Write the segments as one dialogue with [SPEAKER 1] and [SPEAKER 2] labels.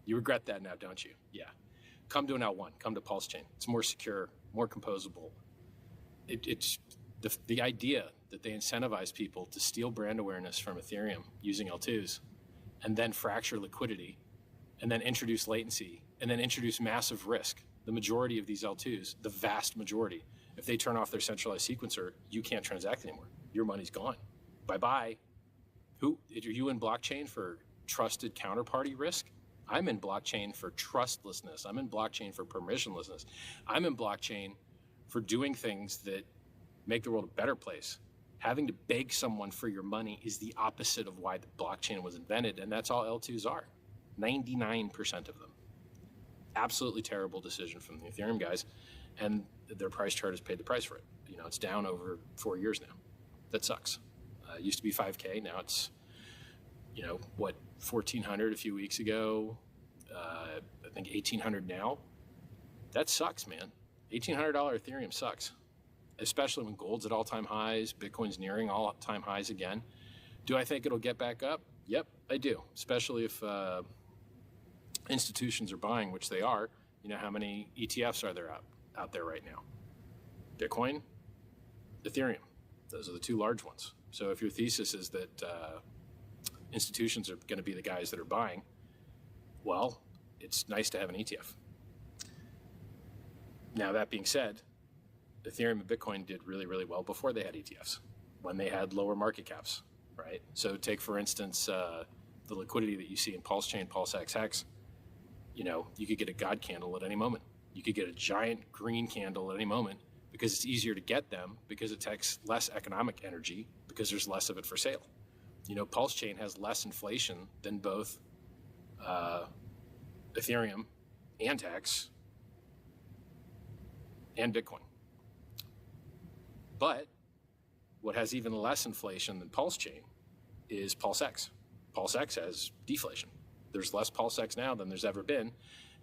[SPEAKER 1] You regret that now, don't you? Yeah. Come to an L1. Come to Pulse Chain. It's more secure, more composable. It's the idea that they incentivize people to steal brand awareness from Ethereum using L2s and then fracture liquidity and then introduce latency and then introduce massive risk. The majority of these L2s, the vast majority, if they turn off their centralized sequencer, you can't transact anymore. Your money's gone. Bye-bye. Are you in blockchain for trusted counterparty risk? I'm in blockchain for trustlessness. I'm in blockchain for permissionlessness. I'm in blockchain for doing things that make the world a better place. Having to beg someone for your money is the opposite of why the blockchain was invented, and that's all L2s are. 99% of them. Absolutely terrible decision from the Ethereum guys, and their price chart has paid the price for it. It's down over 4 years now. That sucks. It used to be 5K. Now it's, 1,400 a few weeks ago. I think 1,800 now. That sucks, man. $1,800 Ethereum sucks, especially when gold's at all-time highs, Bitcoin's nearing all-time highs again. Do I think it'll get back up? Yep, I do, especially if institutions are buying, which they are. How many ETFs are there out there right now? Bitcoin, Ethereum. Those are the two large ones. So if your thesis is that institutions are going to be the guys that are buying, well, it's nice to have an ETF. Now, that being said, Ethereum and Bitcoin did really, really well before they had ETFs, when they had lower market caps, right? So take, for instance, the liquidity that you see in Pulse Chain, PulseXX. You could get a God candle at any moment. You could get a giant green candle at any moment because it's easier to get them, because it takes less economic energy, because there's less of it for sale. Pulse Chain has less inflation than both Ethereum and Hex and Bitcoin. But what has even less inflation than Pulse Chain is PulseX. PulseX has deflation. There's less PulseX now than there's ever been.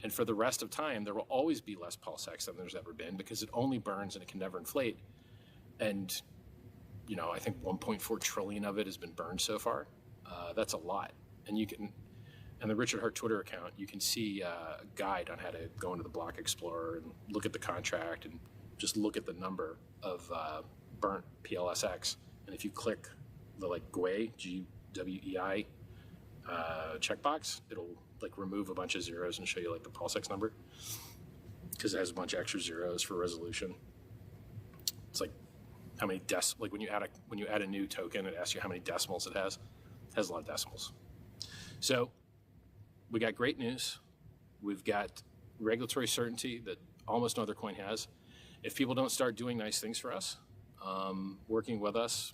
[SPEAKER 1] And for the rest of time, there will always be less PulseX than there's ever been, because it only burns and it can never inflate. And, I think 1.4 trillion of it has been burned so far. That's a lot. And and the Richard Hart Twitter account, you can see a guide on how to go into the Block Explorer and look at the contract and just look at the number of burnt PLSX. And if you click the GWEI, GWEI checkbox, it'll remove a bunch of zeros and show you the PulseX number, because it has a bunch of extra zeros for resolution. It's how many when you add a new token, it asks you how many decimals it has. It has a lot of decimals. So we got great news. We've got regulatory certainty that almost no other coin has. If people don't start doing nice things for us, working with us,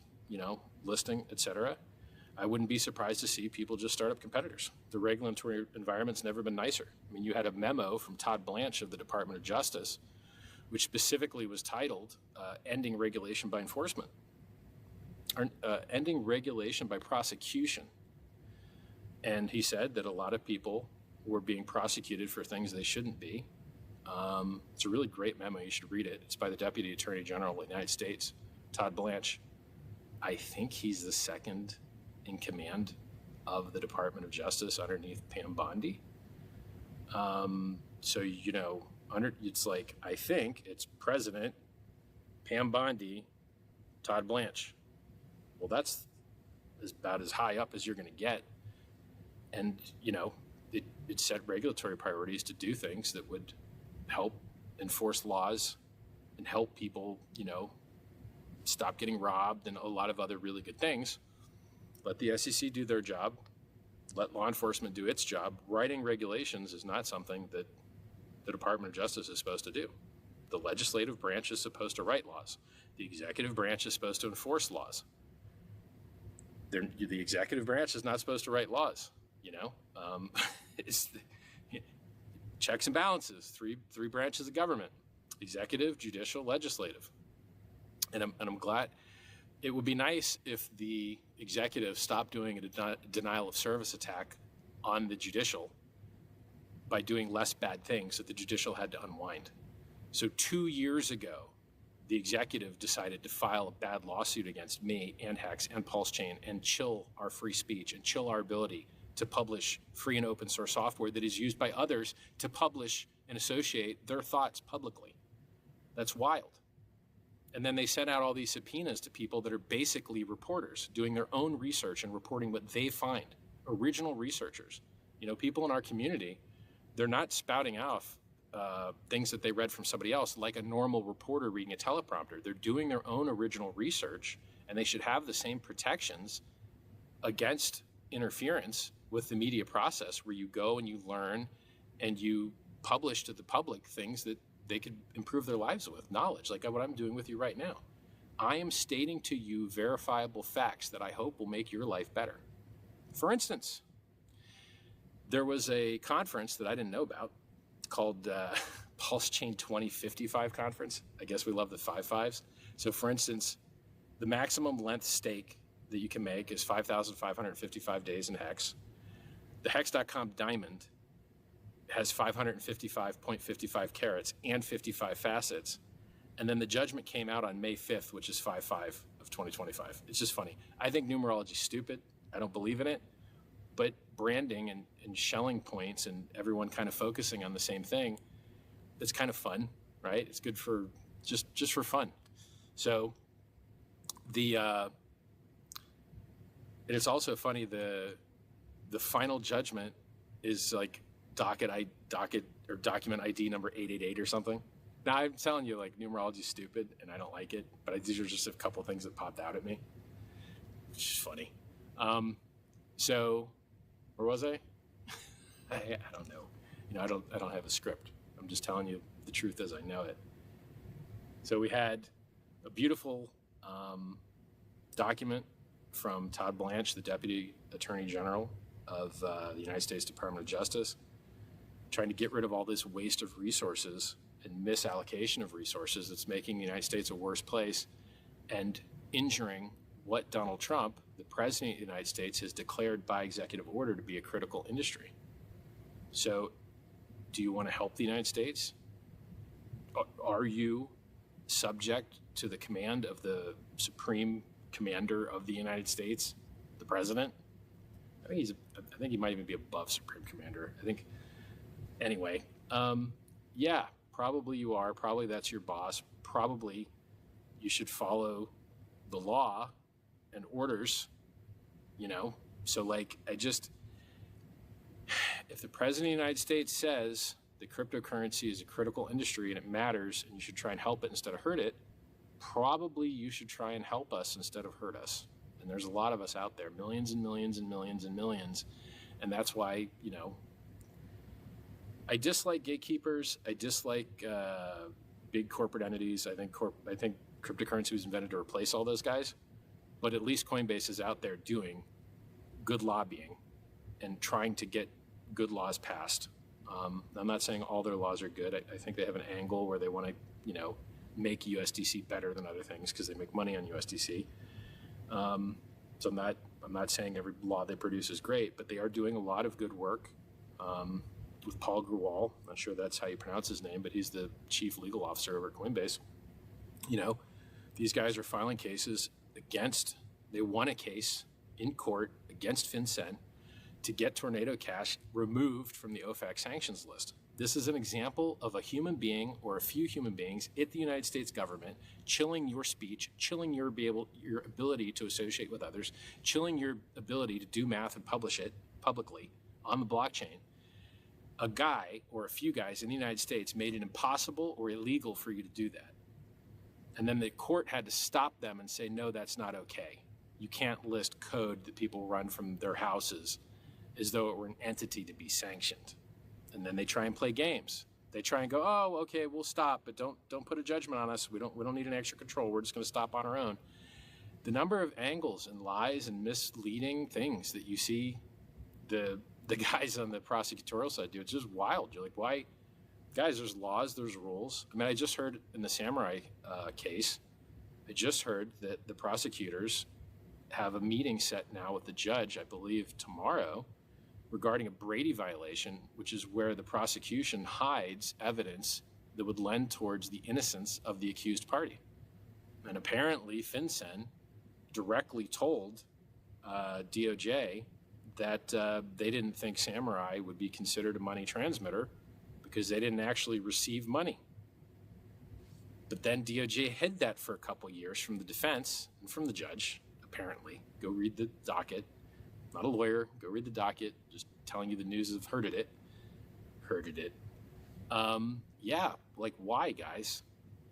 [SPEAKER 1] listing, etc., I wouldn't be surprised to see people just start up competitors. The regulatory environment's never been nicer. You had a memo from Todd Blanche of the Department of Justice, which specifically was titled Ending Regulation by Enforcement, or Ending Regulation by Prosecution. And he said that a lot of people were being prosecuted for things they shouldn't be. It's a really great memo. You should read it. It's by the Deputy Attorney General of the United States, Todd Blanche. I think he's the second in command of the Department of Justice underneath Pam Bondi. It's I think it's President Pam Bondi, Todd Blanche. Well, that's about as high up as you're going to get. And, it set regulatory priorities to do things that would help enforce laws and help people, stop getting robbed and a lot of other really good things. Let the SEC do their job. Let law enforcement do its job. Writing regulations is not something that the Department of Justice is supposed to do. The legislative branch is supposed to write laws. The executive branch is supposed to enforce laws. The executive branch is not supposed to write laws. It's checks and balances, three branches of government: executive, judicial, legislative. And I'm glad. It would be nice if the executive stopped doing a denial of service attack on the judicial by doing less bad things that the judicial had to unwind. So 2 years ago, the executive decided to file a bad lawsuit against me and Hex and Pulse Chain and chill our free speech and chill our ability to publish free and open source software that is used by others to publish and associate their thoughts publicly. That's wild. And then they sent out all these subpoenas to people that are basically reporters doing their own research and reporting what they find. Original researchers, people in our community, they're not spouting off things that they read from somebody else like a normal reporter reading a teleprompter. They're doing their own original research, and they should have the same protections against interference with the media process, where you go and you learn and you publish to the public things that they could improve their lives with, knowledge, like what I'm doing with you right now. I am stating to you verifiable facts that I hope will make your life better. For instance, there was a conference that I didn't know about called Pulse Chain 2055 conference. I guess we love the 5.5s. So for instance, the maximum length stake that you can make is 5,555 days in Hex. The Hex.com diamond has 555.55 carats and 55 facets. And then the judgment came out on May 5th, which is 5/5 of 2025. It's just funny. I think numerology is stupid. I don't believe in it. But branding and shelling points and everyone kind of focusing on the same thing, it's kind of fun, right? It's good for just for fun. So and it's also funny, the final judgment is like document ID number 888 or something. Now I'm telling you, like, numerology is stupid and I don't like it, but these are just a couple things that popped out at me, which is funny. So where was I? I don't know. I don't have a script. I'm just telling you the truth as I know it. So we had a beautiful document from Todd Blanche, the Deputy Attorney General of the United States Department of Justice, trying to get rid of all this waste of resources and misallocation of resources that's making the United States a worse place and injuring what Donald Trump, the President of the United States, has declared by executive order to be a critical industry. So do you want to help the United States? Are you subject to the command of the Supreme Commander of the United States, the President? I think he might even be above Supreme Commander. Anyway, yeah, probably you are. Probably that's your boss. Probably you should follow the law and orders, So if the President of the United States says that cryptocurrency is a critical industry and it matters and you should try and help it instead of hurt it, probably you should try and help us instead of hurt us. And there's a lot of us out there, millions and millions and millions and millions. And that's why, I dislike gatekeepers. I dislike big corporate entities. I think cryptocurrency was invented to replace all those guys. But at least Coinbase is out there doing good lobbying and trying to get good laws passed. I'm not saying all their laws are good. I think they have an angle where they want to, make USDC better than other things because they make money on USDC. So I'm not saying every law they produce is great, but they are doing a lot of good work with Paul Grewal. I'm not sure that's how you pronounce his name, but he's the chief legal officer over at Coinbase. These guys are filing cases they won a case in court against FinCEN to get Tornado Cash removed from the OFAC sanctions list. This is an example of a human being or a few human beings at the United States government chilling your speech, chilling your ability to associate with others, chilling your ability to do math and publish it publicly on the blockchain. A guy or a few guys in the United States made it impossible or illegal for you to do that. And then the court had to stop them and say, no, that's not okay. You can't list code that people run from their houses as though it were an entity to be sanctioned. And then they try and play games. They try and go, oh, okay, we'll stop, but don't put a judgment on us. We don't need an extra control. We're just going to stop on our own. The number of angles and lies and misleading things that you see the guys on the prosecutorial side do, it's just wild. You're like, why? Guys, there's laws, there's rules. I mean, I just heard in the Samurai case, I just heard that the prosecutors have a meeting set now with the judge, I believe tomorrow, regarding a Brady violation, which is where the prosecution hides evidence that would lend towards the innocence of the accused party. And apparently FinCEN directly told DOJ that they didn't think Samurai would be considered a money transmitter because they didn't actually receive money. But then DOJ hid that for a couple years from the defense and from the judge, apparently. Go read the docket. Not a lawyer. Go read the docket. Just telling you the news of heard it. Yeah, like why, guys?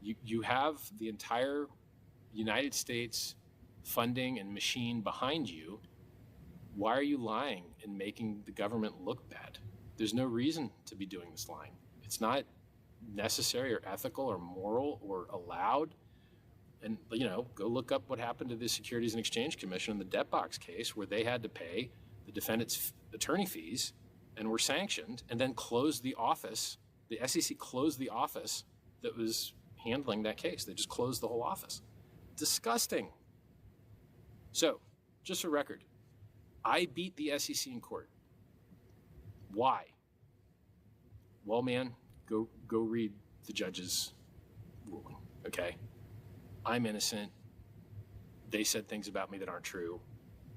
[SPEAKER 1] You have the entire United States funding and machine behind you. Why are you lying and making the government look bad? There's no reason to be doing this lying. It's not necessary or ethical or moral or allowed. And, go look up what happened to the Securities and Exchange Commission in the debt box case, where they had to pay the defendant's attorney fees and were sanctioned, and then closed the office. The SEC closed the office that was handling that case. They just closed the whole office. Disgusting. So, just for record, I beat the SEC in court. Why? Well, man, go read the judge's ruling, okay? I'm innocent. They said things about me that aren't true.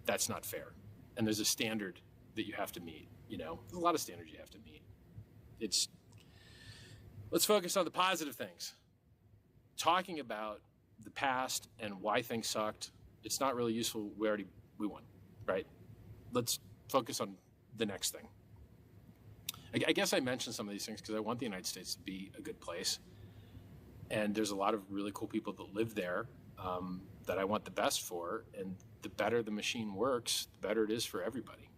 [SPEAKER 1] That's not fair. And there's a standard that you have to meet, There's a lot of standards you have to meet. Let's focus on the positive things. Talking about the past and why things sucked, it's not really useful. We won, right? Let's focus on the next thing. I guess I mentioned some of these things because I want the United States to be a good place. And there's a lot of really cool people that live there that I want the best for. And the better the machine works, the better it is for everybody.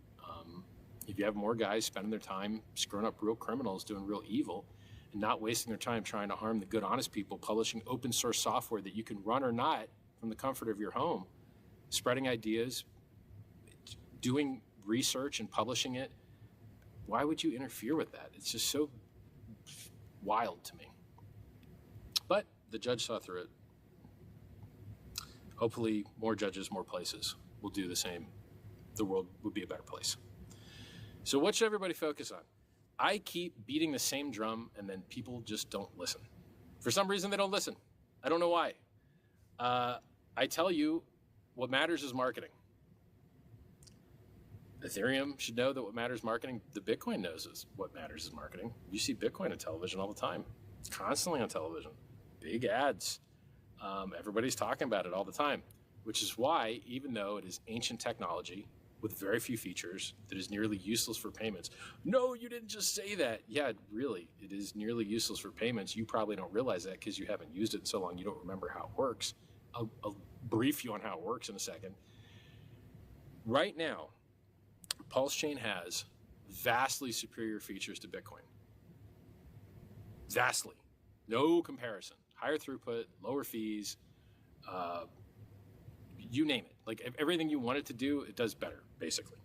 [SPEAKER 1] If you have more guys spending their time screwing up real criminals, doing real evil, and not wasting their time trying to harm the good, honest people, publishing open source software that you can run or not from the comfort of your home, spreading ideas, doing research and publishing it, why would you interfere with that? It's just so wild to me. But the judge saw through it. Hopefully more judges, more places will do the same. The world would be a better place. So what should everybody focus on? I keep beating the same drum and then people just don't listen. For some reason, they don't listen. I don't know why. I tell you, what matters is marketing. Ethereum should know that what matters is marketing. The Bitcoin knows is what matters is marketing. You see Bitcoin on television all the time. It's constantly on television. Big ads. Everybody's talking about it all the time, which is why, even though it is ancient technology with very few features that is nearly useless for payments. No, you didn't just say that. Yeah, really, it is nearly useless for payments. You probably don't realize that because you haven't used it in so long. You don't remember how it works. I'll brief you on how it works in a second. Right now, Pulse Chain has vastly superior features to Bitcoin. Vastly. No comparison. Higher throughput, lower fees, you name it. Like everything you want it to do, it does better, basically.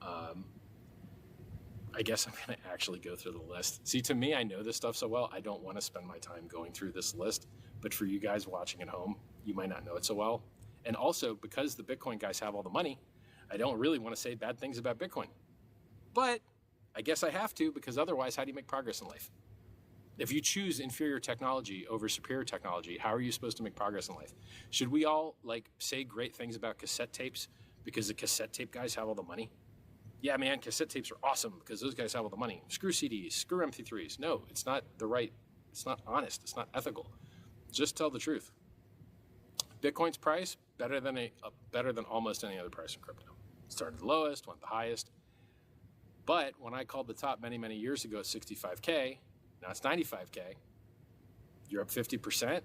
[SPEAKER 1] I guess I'm going to actually go through the list. See, to me, I know this stuff so well, I don't want to spend my time going through this list. But for you guys watching at home, you might not know it so well. And also, because the Bitcoin guys have all the money, I don't really want to say bad things about Bitcoin. But I guess I have to, because otherwise, how do you make progress in life? If you choose inferior technology over superior technology, how are you supposed to make progress in life? Should we all say great things about cassette tapes because the cassette tape guys have all the money? Yeah, man, cassette tapes are awesome because those guys have all the money. Screw CDs, screw MP3s. No, it's not it's not honest, it's not ethical. Just tell the truth. Bitcoin's price, better than almost any other price in crypto. Started the lowest, went the highest. But when I called the top many, many years ago at 65K, now it's 95K. You're up 50%.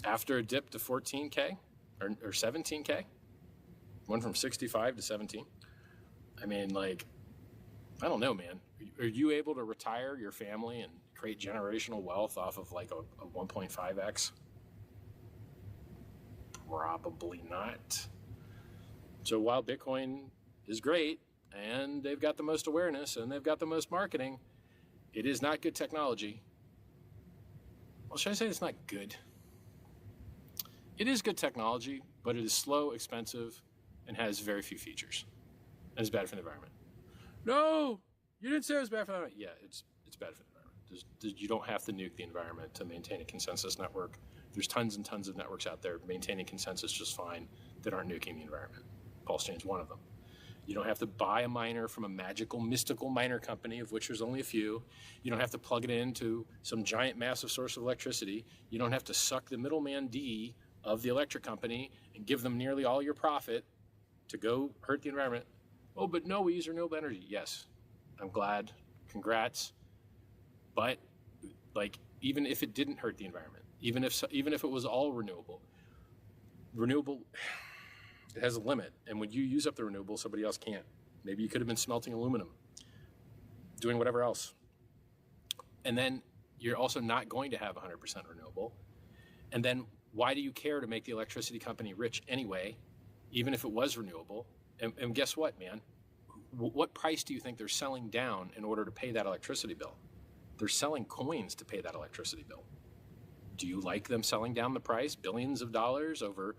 [SPEAKER 1] After a dip to 14K or 17K, went from 65 to 17. I mean, I don't know, man. Are you able to retire your family and create generational wealth off of a 1.5x? Probably not. So while Bitcoin is great, and they've got the most awareness, and they've got the most marketing, it is not good technology. Well, should I say it's not good? It is good technology, but it is slow, expensive, and has very few features. And it's bad for the environment. No, you didn't say it was bad for the environment. Yeah, it's bad for the environment. You don't have to nuke the environment to maintain a consensus network. There's tons and tons of networks out there maintaining consensus just fine that aren't nuking the environment. Pulse Chain's one of them. You don't have to buy a miner from a magical, mystical miner company, of which there's only a few. You don't have to plug it into some giant, massive source of electricity. You don't have to suck the middleman D of the electric company and give them nearly all your profit to go hurt the environment. Oh, but no, we use renewable energy. Yes, I'm glad. Congrats. But like, even if it didn't hurt the environment, even if it was all renewable, it has a limit, and when you use up the renewable, somebody else can't. Maybe you could have been smelting aluminum, doing whatever else. And then you're also not going to have 100% renewable. And then why do you care to make the electricity company rich anyway, even if it was renewable? And guess what, man? What price do you think they're selling down in order to pay that electricity bill? They're selling coins to pay that electricity bill. Do you like them selling down the price, billions of dollars over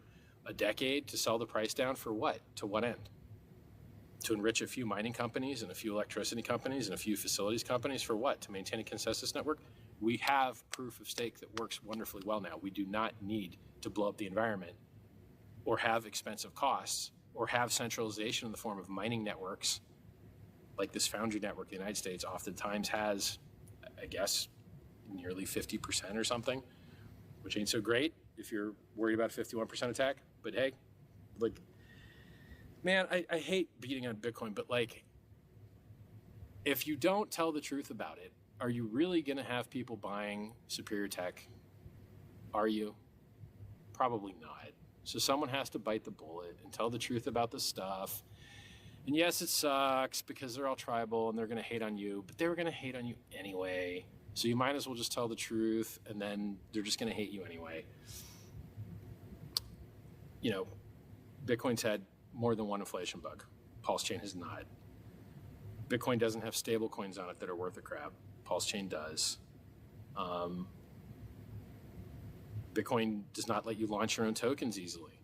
[SPEAKER 1] a decade, to sell the price down for what? To what end? To enrich a few mining companies and a few electricity companies and a few facilities companies for what? To maintain a consensus network? We have proof of stake that works wonderfully well now. We do not need to blow up the environment or have expensive costs or have centralization in the form of mining networks like this foundry network the United States oftentimes has, I guess, nearly 50% or something, which ain't so great if you're worried about a 51% attack. But hey, like, man, I hate beating on Bitcoin, but like, if you don't tell the truth about it, are you really going to have people buying superior tech? Are you? Probably not. So someone has to bite the bullet and tell the truth about this stuff. And yes, it sucks because they're all tribal and they're going to hate on you, but they were going to hate on you anyway. So you might as well just tell the truth, and then they're just going to hate you anyway. You know, Bitcoin's had more than one inflation bug. Pulse Chain has not. Bitcoin doesn't have stable coins on it that are worth a crap. Pulse Chain does. Bitcoin does not let you launch your own tokens easily.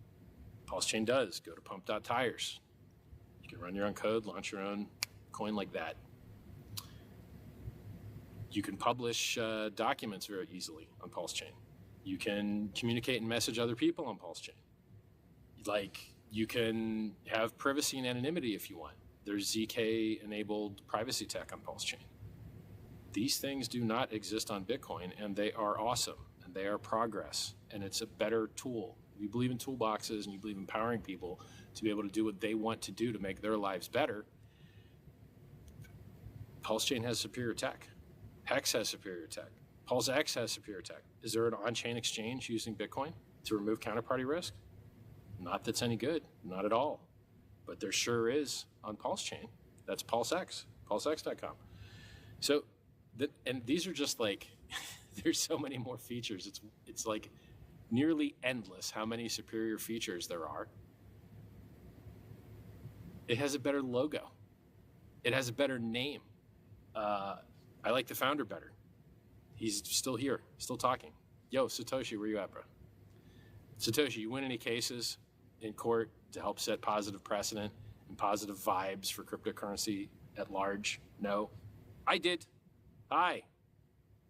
[SPEAKER 1] Pulse Chain does. Go to pump.tires. You can run your own code, launch your own coin like that. You can publish documents very easily on Pulse Chain. You can communicate and message other people on Pulse Chain. Like, you can have privacy and anonymity if you want. There's ZK-enabled privacy tech on Pulse Chain. These things do not exist on Bitcoin, and they are awesome, and they are progress, and it's a better tool. If you believe in toolboxes and you believe in empowering people to be able to do what they want to do to make their lives better, Pulse Chain has superior tech. Hex has superior tech. PulseX has superior tech. Is there an on-chain exchange using Bitcoin to remove counterparty risk? Not that's any good, not at all. But there sure is on Pulse Chain. That's PulseX, pulsex.com. So, and these are just like, there's so many more features. It's like nearly endless how many superior features there are. It has a better logo. It has a better name. I like the founder better. He's still here, still talking. Yo, Satoshi, where you at, bro? Satoshi, you win any cases in court to help set positive precedent and positive vibes for cryptocurrency at large? No. I did. Hi.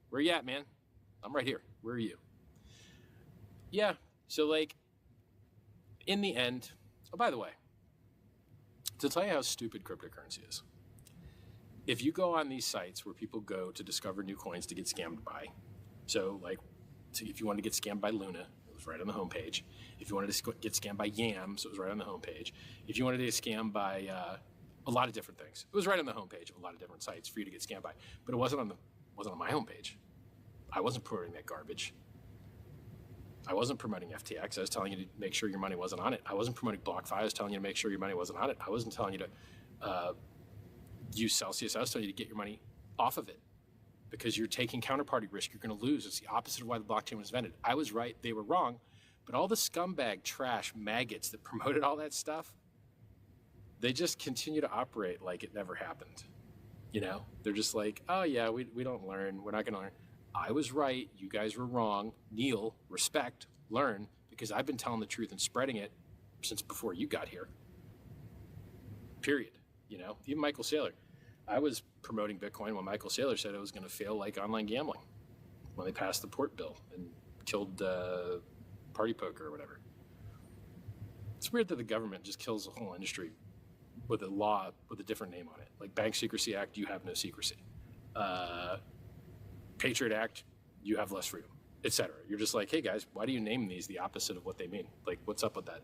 [SPEAKER 1] Where you at, man? I'm right here. Where are you? Yeah. So, like, in the end, oh, by the way, to tell you how stupid cryptocurrency is, if you go on these sites where people go to discover new coins to get scammed by, so like, if you wanted to get scammed by Luna, it was right on the homepage. If you wanted to get scammed by Yams, it was right on the homepage. If you wanted to get scammed by a lot of different things, it was right on the homepage of a lot of different sites for you to get scammed by. But it wasn't on my homepage. I wasn't promoting that garbage. I wasn't promoting FTX. I was telling you to make sure your money wasn't on it. I wasn't promoting BlockFi. I was telling you to make sure your money wasn't on it. I wasn't telling you to use Celsius. I was telling you to get your money off of it because you're taking counterparty risk. You're going to lose. It's the opposite of why the blockchain was invented. I was right. They were wrong. But all the scumbag trash maggots that promoted all that stuff, they just continue to operate like it never happened. You know, they're just like, oh yeah, we don't learn. We're not going to learn. I was right. You guys were wrong. Kneel, respect, learn, because I've been telling the truth and spreading it since before you got here. Period. You know, even Michael Saylor. I was promoting Bitcoin when Michael Saylor said it was going to fail like online gambling when they passed the port bill and killed party poker or whatever. It's weird that the government just kills the whole industry with a law with a different name on it. Like Bank Secrecy Act, you have no secrecy. Patriot Act, you have less freedom, etc. You're just like, hey guys, why do you name these the opposite of what they mean? Like, what's up with that?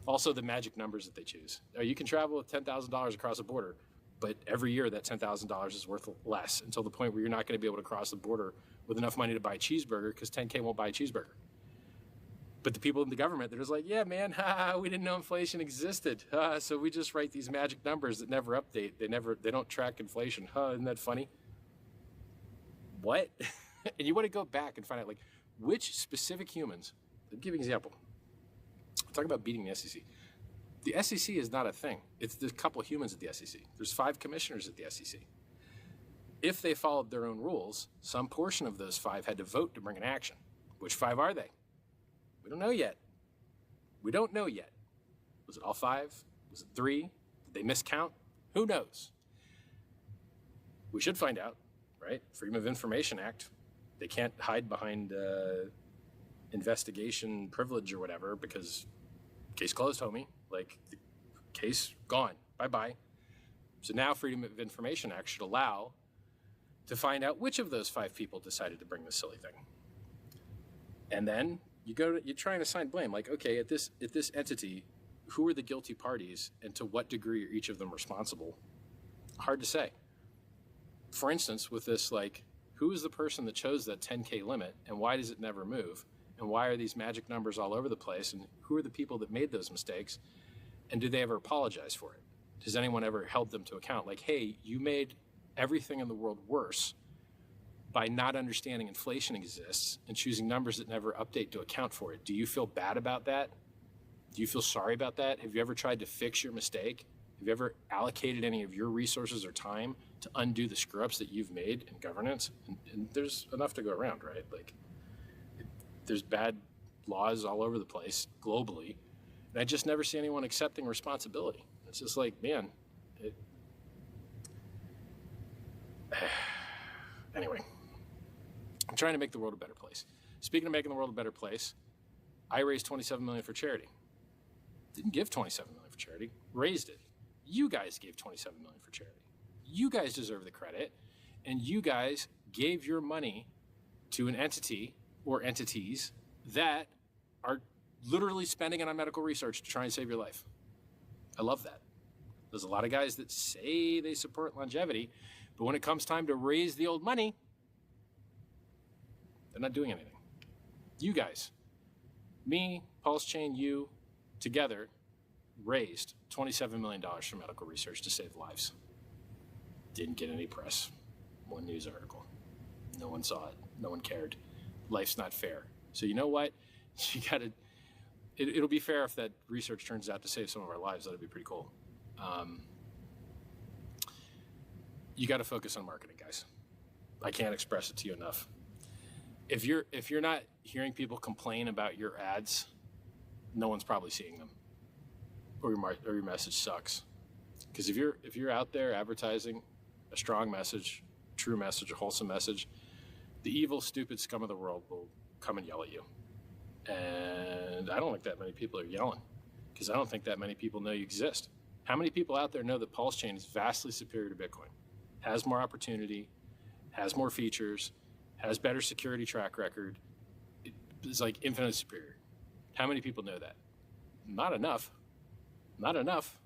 [SPEAKER 1] Also, the magic numbers that they choose. You can travel with $10,000 across a border, but every year that $10,000 is worth less until the point where you're not going to be able to cross the border with enough money to buy a cheeseburger because 10K won't buy a cheeseburger. But the people in the government, they're just like, yeah, man, we didn't know inflation existed. So we just write these magic numbers that never update. They don't track inflation. Isn't that funny? What? And you want to go back and find out, like, which specific humans, I'll give you an example. Talk about beating the SEC. The SEC is not a thing. It's the couple of humans at the SEC. There's 5 commissioners at the SEC. If they followed their own rules, some portion of those 5 had to vote to bring an action. Which 5 are they? We don't know yet. We don't know yet. Was it all 5? Was it 3? Did they miscount? Who knows? We should find out, right? Freedom of Information Act. They can't hide behind investigation privilege or whatever because case closed, homie. Like, the case gone. Bye-bye. So now Freedom of Information Act should allow to find out which of those 5 people decided to bring this silly thing. And then you're trying to assign blame. Like, okay, at this entity, who are the guilty parties and to what degree are each of them responsible? Hard to say. For instance, with this, like, who is the person that chose that 10K limit and why does it never move? And why are these magic numbers all over the place? And who are the people that made those mistakes? And do they ever apologize for it? Has anyone ever held them to account? Like, hey, you made everything in the world worse by not understanding inflation exists and choosing numbers that never update to account for it. Do you feel bad about that? Do you feel sorry about that? Have you ever tried to fix your mistake? Have you ever allocated any of your resources or time to undo the screw-ups that you've made in governance? And there's enough to go around, right? Like, there's bad laws all over the place globally, and I just never see anyone accepting responsibility. It's just like, man, anyway, I'm trying to make the world a better place. Speaking of making the world a better place, I raised $27 million for charity. Didn't give $27 million for charity, raised it. You guys gave $27 million for charity. You guys deserve the credit, and you guys gave your money to an entity or entities that are literally spending it on medical research to try and save your life. I love that. There's a lot of guys that say they support longevity, but when it comes time to raise the old money, they're not doing anything. You guys, me, Pulse Chain, you, together raised $27 million for medical research to save lives. Didn't get any press. One news article. No one saw it. No one cared. Life's not fair. So you know what? You gotta, it'll be fair if that research turns out to save some of our lives. That'd be pretty cool. You got to focus on marketing, guys. I can't express it to you enough. If you're not hearing people complain about your ads, no one's probably seeing them, or your message sucks. Because if you're out there advertising a strong message, true message, a wholesome message, the evil, stupid scum of the world will come and yell at you. And I don't think that many people are yelling, because I don't think that many people know you exist. How many people out there know that Pulse Chain is vastly superior to Bitcoin, has more opportunity, has more features, has better security track record? It's like infinitely superior. How many people know that? Not enough. Not enough.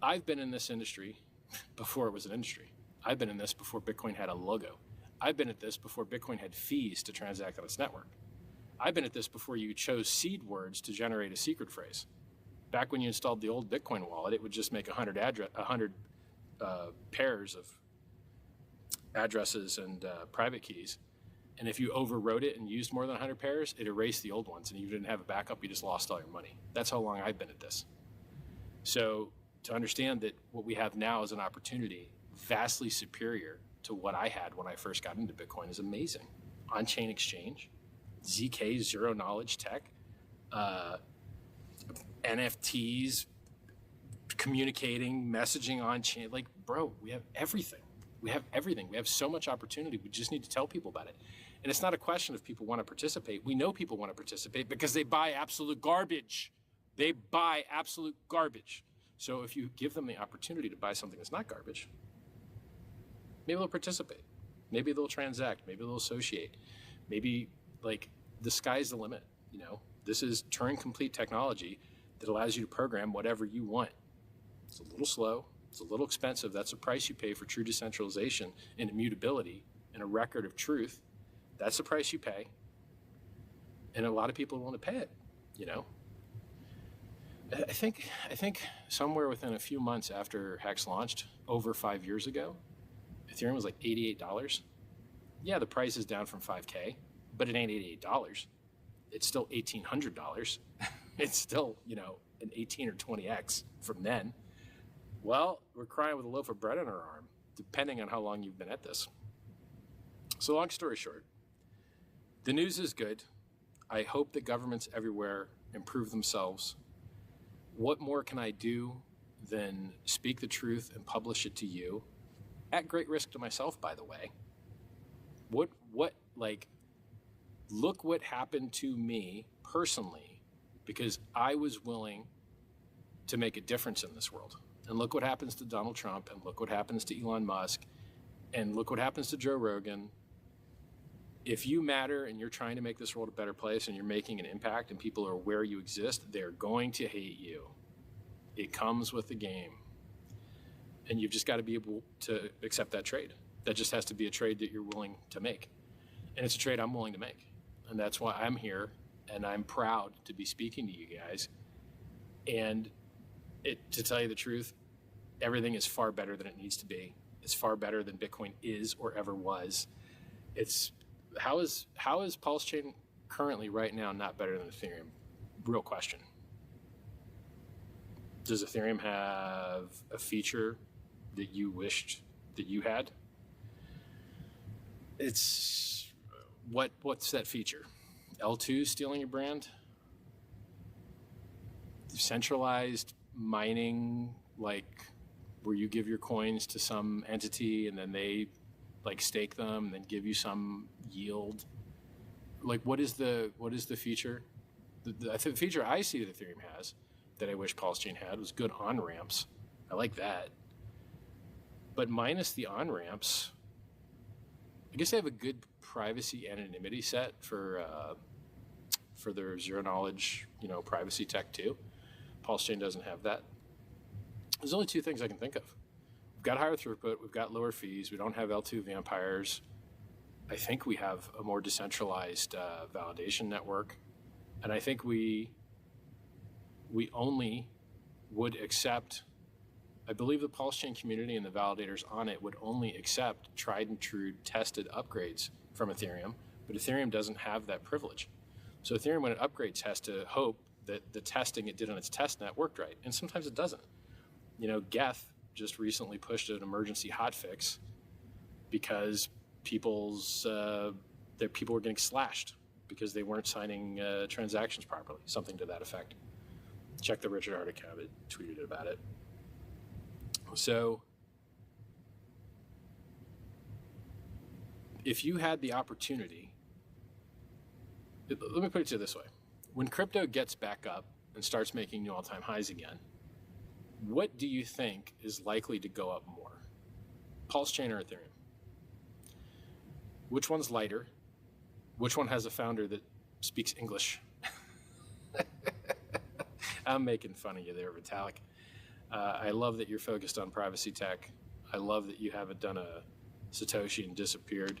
[SPEAKER 1] I've been in this industry before it was an industry. I've been in this before Bitcoin had a logo. I've been at this before Bitcoin had fees to transact on its network. I've been at this before you chose seed words to generate a secret phrase. Back when you installed the old Bitcoin wallet, it would just make 100 pairs of addresses and private keys. And if you overwrote it and used more than 100 pairs, it erased the old ones. And you didn't have a backup, you just lost all your money. That's how long I've been at this. So to understand that what we have now is an opportunity vastly superior to what I had when I first got into Bitcoin is amazing. On-chain exchange, ZK, zero knowledge tech, NFTs, communicating, messaging on-chain. Like, bro, we have everything. We have everything. We have so much opportunity. We just need to tell people about it. And it's not a question of people want to participate. We know people want to participate because they buy absolute garbage. They buy absolute garbage. So if you give them the opportunity to buy something that's not garbage, maybe they'll participate. Maybe they'll transact. Maybe they'll associate. Maybe like the sky's the limit. You know, this is Turing complete technology that allows you to program whatever you want. It's a little slow. It's a little expensive. That's the price you pay for true decentralization and immutability and a record of truth. That's the price you pay. And a lot of people want to pay it, you know. I think somewhere within a few months after Hex launched, over 5 years ago, Ethereum was like $88. Yeah, the price is down from 5K, but it ain't $88. It's still $1,800. It's still, you know, an 18 or 20x from then. Well, we're crying with a loaf of bread on our arm, depending on how long you've been at this. So long story short, the news is good. I hope that governments everywhere improve themselves. What more can I do than speak the truth and publish it to you, at great risk to myself, by the way? Look what happened to me personally, because I was willing to make a difference in this world. And look what happens to Donald Trump, and look what happens to Elon Musk, and look what happens to Joe Rogan. If you matter and you're trying to make this world a better place and you're making an impact and people are aware you exist, they're going to hate you. It comes with the game. And you've just got to be able to accept that trade. That just has to be a trade that you're willing to make. And it's a trade I'm willing to make. And that's why I'm here, and I'm proud to be speaking to you guys. And to tell you the truth, everything is far better than it needs to be. It's far better than Bitcoin is or ever was. How is Pulse Chain currently right now not better than Ethereum? Real question. Does Ethereum have a feature that you wished that you had? What's that feature? L2 stealing your brand? Centralized mining, like where you give your coins to some entity and then they like stake them and then give you some yield? Like what is the feature? The feature I see that Ethereum has that I wish Pulse Chain had was good on-ramps. I like that. But minus the on-ramps, I guess they have a good privacy anonymity set for their zero knowledge, privacy tech too. Pulse Chain doesn't have that. There's only two things I can think of. We've got higher throughput, we've got lower fees, we don't have L2 vampires. I think we have a more decentralized validation network. And I think we only would accept, I believe the Pulse Chain community and the validators on it would only accept tried and true tested upgrades from Ethereum, but Ethereum doesn't have that privilege. So Ethereum, when it upgrades, has to hope that the testing it did on its testnet worked right. And sometimes it doesn't. Geth just recently pushed an emergency hotfix because people were getting slashed because they weren't signing transactions properly, something to that effect. Check the Richard Hart account, it tweeted about it. So if you had the opportunity, let me put it to you this way. When crypto gets back up and starts making new all-time highs again, what do you think is likely to go up more? Pulse Chain or Ethereum? Which one's lighter? Which one has a founder that speaks English? I'm making fun of you there, Vitalik. I love that you're focused on privacy tech. I love that you haven't done a Satoshi and disappeared.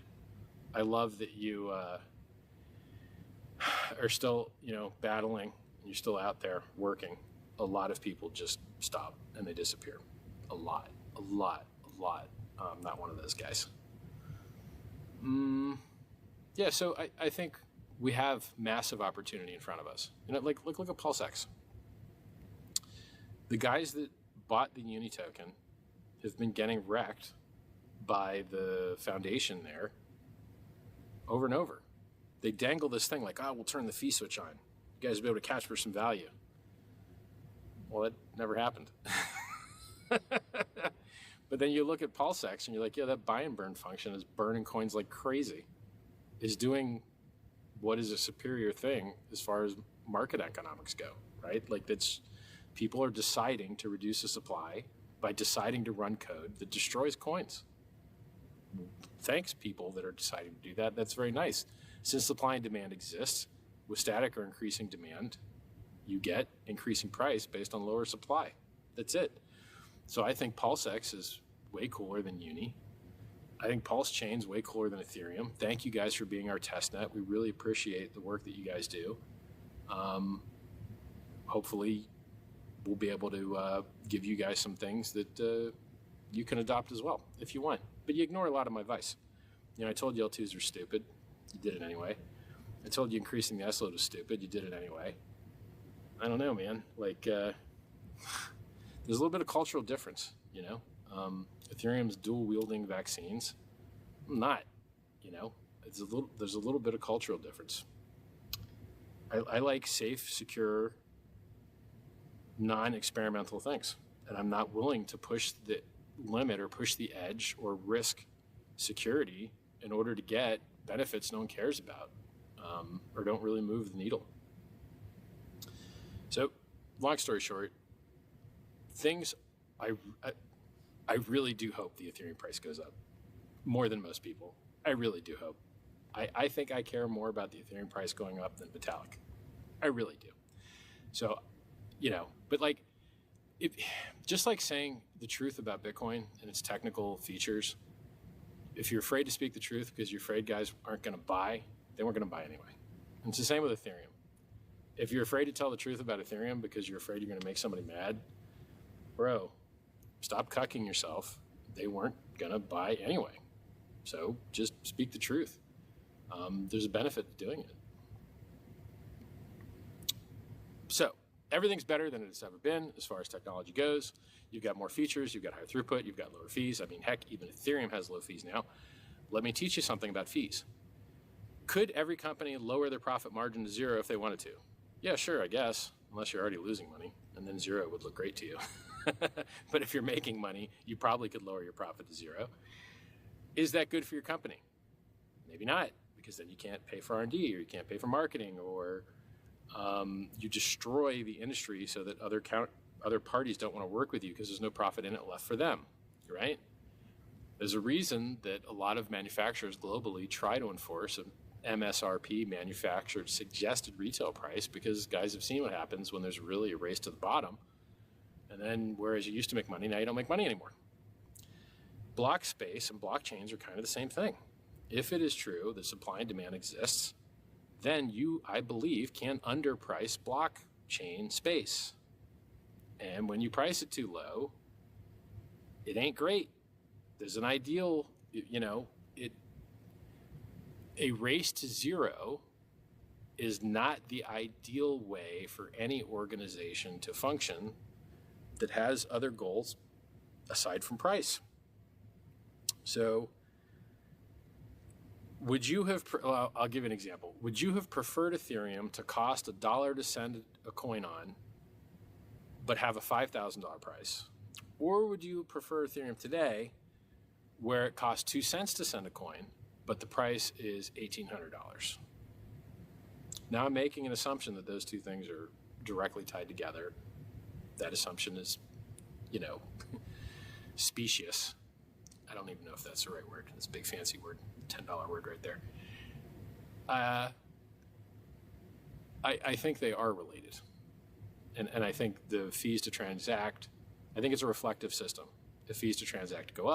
[SPEAKER 1] I love that you are still, battling. You're still out there working. A lot of people just stop and they disappear. A lot. I'm not one of those guys. Yeah, so I think we have massive opportunity in front of us. Look at PulseX. The guys that bought the Uni token have been getting wrecked by the foundation there over and over. They dangle this thing like, we'll turn the fee switch on. You guys will be able to catch for some value. Well, that never happened. But then you look at PulseX and you're like, yeah, that buy and burn function is burning coins like crazy. Is doing what is a superior thing as far as market economics go, right? Like that's people are deciding to reduce the supply by deciding to run code that destroys coins. Thanks, people that are deciding to do that. That's very nice. Since supply and demand exists, with static or increasing demand, you get increasing price based on lower supply. That's it. So I think PulseX is way cooler than Uni. I think Pulse Chain's way cooler than Ethereum. Thank you guys for being our testnet. We really appreciate the work that you guys do. Hopefully, we'll be able to give you guys some things that you can adopt as well if you want. But you ignore a lot of my advice. You know, I told you L2s are stupid. You did it anyway. I told you increasing the S load was stupid. You did it anyway. I don't know, man. Like, there's a little bit of cultural difference, you know? Ethereum's dual wielding vaccines. I'm not, you know? There's a little bit of cultural difference. I like safe, secure, non-experimental things. And I'm not willing to push the limit or push the edge or risk security in order to get benefits no one cares about or don't really move the needle. So, long story short, I really do hope the Ethereum price goes up more than most people. I really do hope. I think I care more about the Ethereum price going up than Vitalik. I really do. So, you know, but like, just like saying the truth about Bitcoin and its technical features, if you're afraid to speak the truth because you're afraid guys aren't going to buy, they weren't going to buy anyway. And it's the same with Ethereum. If you're afraid to tell the truth about Ethereum because you're afraid you're going to make somebody mad, bro, stop cucking yourself. They weren't going to buy anyway. So just speak the truth. There's a benefit to doing it. So everything's better than it's ever been as far as technology goes. You've got more features, you've got higher throughput, you've got lower fees. I mean, heck, even Ethereum has low fees now. Let me teach you something about fees. Could every company lower their profit margin to zero if they wanted to? Yeah, sure, I guess, unless you're already losing money, and then zero would look great to you. But if you're making money, you probably could lower your profit to zero. Is that good for your company? Maybe not, because then you can't pay for R&D, or you can't pay for marketing, or you destroy the industry so that other parties don't want to work with you because there's no profit in it left for them, right? There's a reason that a lot of manufacturers globally try to enforce an MSRP, manufactured suggested retail price, because guys have seen what happens when there's really a race to the bottom. And then, whereas you used to make money, now you don't make money anymore. Block space and blockchains are kind of the same thing. If it is true that supply and demand exists, then you, I believe, can underprice blockchain space. And when you price it too low, it ain't great. There's an ideal, you know, a race to zero is not the ideal way for any organization to function that has other goals aside from price. So would you have, I'll give you an example. Would you have preferred Ethereum to cost $1 to send a coin on, but have a $5,000 price? Or would you prefer Ethereum today, where it costs 2 cents to send a coin, but the price is $1,800? Now I'm making an assumption that those two things are directly tied together. That assumption is, you know, specious. I don't even know if that's the right word. It's a big fancy word, $10 word right there. I think they are related. And I think the fees to transact, I think it's a reflective system. The fees to transact go up.